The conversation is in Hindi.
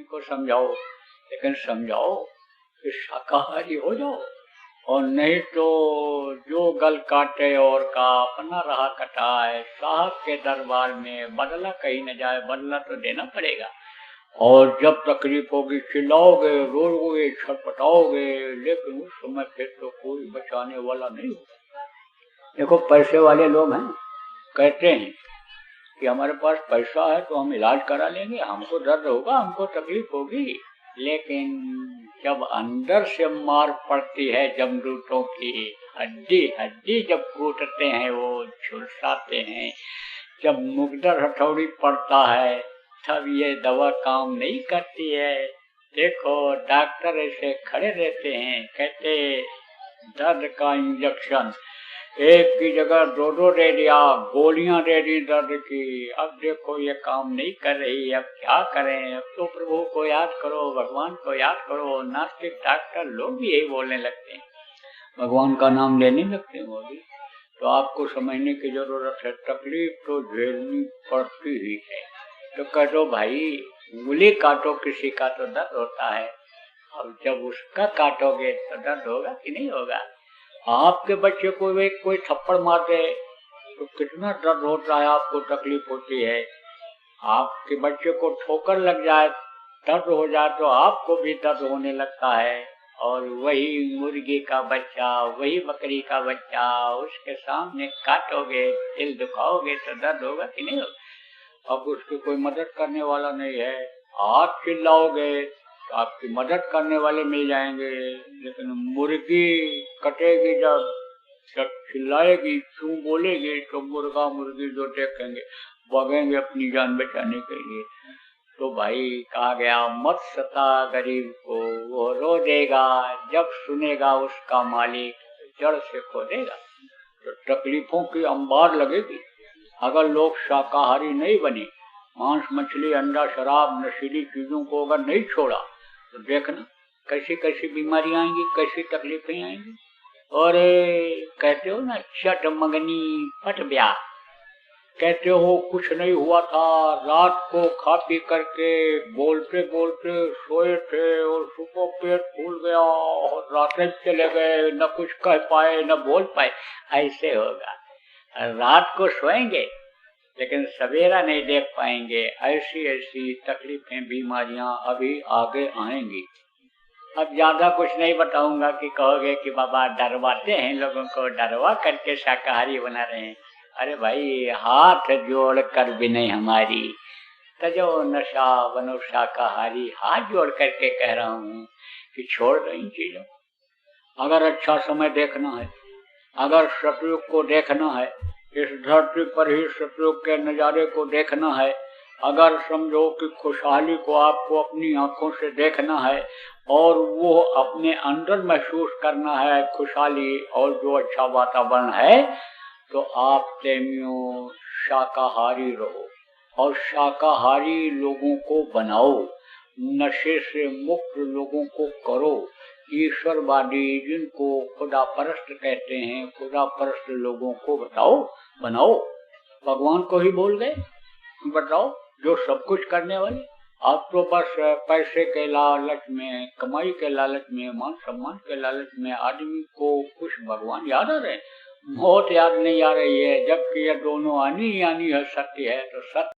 इनको समझाओ, लेकिन समझाओ कि शाकाहारी हो जाओ, और नहीं तो जो गल काटे और का अपना रहा कटाए, साहब के दरबार में बदला कहीं न जाए, बदला तो देना पड़ेगा। और जब तकलीफ होगी चिल्लाओगे, रोओगे, छटपटाओगे, लेकिन उस समय फिर तो कोई बचाने वाला नहीं होगा। देखो पैसे वाले लोग हैं, कहते हैं कि हमारे पास पैसा है तो हम इलाज करा लेंगे, हमको दर्द होगा, हमको तकलीफ होगी, लेकिन जब अंदर से मार पड़ती है जमरूटों की, हड्डी हड्डी जब कूटते हैं, वो झुलसाते हैं, जब मुकदर हथौड़ी पड़ता है, तब ये दवा काम नहीं करती है। देखो डॉक्टर ऐसे खड़े रहते हैं, कहते दर्द का इंजेक्शन एक की जगह दो दो दे दिया, गोलियां दे दी दर्द की। अब देखो ये काम नहीं कर रही, अब क्या करें, अब तो प्रभु को याद करो, भगवान को याद करो। नास्तिक डॉक्टर लोग भी यही बोलने लगते हैं, भगवान का नाम लेने लगते हैं मोदी। तो आपको समझने की जरूरत है, तकलीफ तो झेलनी पड़ती ही है। तो कह दो भाई उंगली काटो किसी का तो दर्द होता है, अब जब उसका काटोगे तो दर्द होगा कि नहीं होगा। आपके बच्चे को वे कोई थप्पड़ मार दे तो कितना दर्द होता है, आपको तकलीफ होती है। आपके बच्चे को ठोकर लग जाए, दर्द हो जाए, तो आपको भी दर्द होने लगता है। और वही मुर्गी का बच्चा, वही बकरी का बच्चा, उसके सामने काटोगे, दिल दुखाओगे तो दर्द होगा कि नहीं होगा। अब उसकी कोई मदद करने वाला नहीं है, आप चिल्लाओगे तो आपकी मदद करने वाले मिल जाएंगे, लेकिन मुर्गी कटेगी जब जब चिल्लाएगी, क्यों बोलेगी, तो मुर्गा मुर्गी जो देखेंगे भागेंगे अपनी जान बचाने के लिए। तो भाई कहा गया मत सता गरीब को, वो रो देगा जब सुनेगा उसका मालिक जड़ से खो देगा। तो तकलीफों की अंबार लगेगी अगर लोग शाकाहारी नहीं बने, मांस मछली अंडा शराब नशीली चीजों को अगर नहीं छोड़ा, तो देखना कैसी कैसी बीमारियां आएंगी, कैसी तकलीफें आएंगी। और कहते हो ना चट मगनी पट ब्याह, कहते हो कुछ नहीं हुआ था, रात को खा पी करके बोलते बोलते सोए थे और सुबह पेट फूल गया और रात चले गए, न कुछ कह पाए न बोल पाए। ऐसे होगा, रात को सोएंगे लेकिन सवेरा नहीं देख पाएंगे। ऐसी ऐसी तकलीफें बीमारियां अभी आगे आएंगी। अब ज्यादा कुछ नहीं बताऊंगा कि कहोगे कि बाबा डरवाते हैं लोगों को, डरवा करके शाकाहारी बना रहे हैं। अरे भाई हाथ जोड़ कर भी नहीं हमारी, तजो नशा बनो शाकाहारी, हाथ जोड़ करके कह रहा हूँ कि छोड़ दो इन चीजों। अगर अच्छा समय देखना है, अगर सतयुग को देखना है, इस धरती पर ही सतयुग के नजारे को देखना है, अगर समझो कि खुशहाली को आपको अपनी आंखों से देखना है और वो अपने अंदर महसूस करना है खुशहाली और जो अच्छा वातावरण है, तो आप प्रेमियों शाकाहारी रहो और शाकाहारी लोगों को बनाओ, नशे से मुक्त लोगों को करो। ईश्वरवादी जिनको खुदा परस्त कहते हैं, खुदा परस्त लोगों को बनाओ। भगवान को ही भूल गए, बताओ जो सब कुछ करने वाले। आप तो बस पैसे के लालच में, कमाई के लालच में, मान सम्मान के लालच में आदमी को कुछ भगवान याद आ रहे हैं, मौत याद नहीं आ रही है, जबकि ये दोनों आनी है। सत्य है तो सत्य